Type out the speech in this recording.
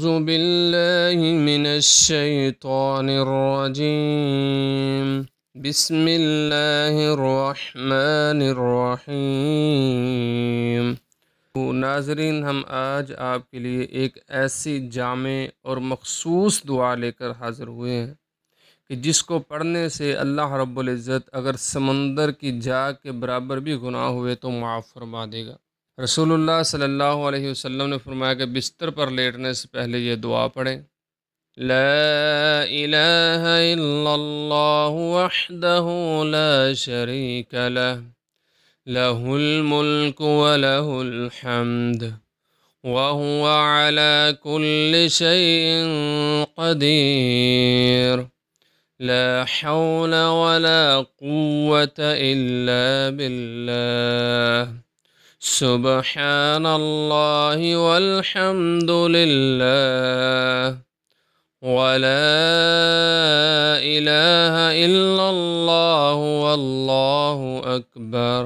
أعوذ بالله من الشيطان الرجيم بسم الله الرحمن الرحीम। तो नाज़रीन, हम आज आपके लिए एक ऐसी जामे और मखसूस दुआ लेकर हाज़िर हुए हैं कि जिसको पढ़ने से अल्लाह रब्बुल इज़्ज़त अगर समंदर की जाग के बराबर भी गुनाह हुए तो माफ़ फरमा देगा। रसूलुल्लाह सल्लल्लाहु अलैहि वसल्लम ने फरमाया कि बिस्तर पर लेटने से पहले ये दुआ पढ़ें। ला इलाहा इल्लल्लाहु वहदहु ला शरीका लह लहुल मुल्कु व लहुल हम्द व हुवा अला कुल्लि शैइन क़दीर ला हौला व ला कुव्वता इल्ला बिल्लाह सुब्हानल्लाहि वल्हम्दुलिल्लाह वला इलाहा इल्लल्लाहु वल्लाहु अकबर।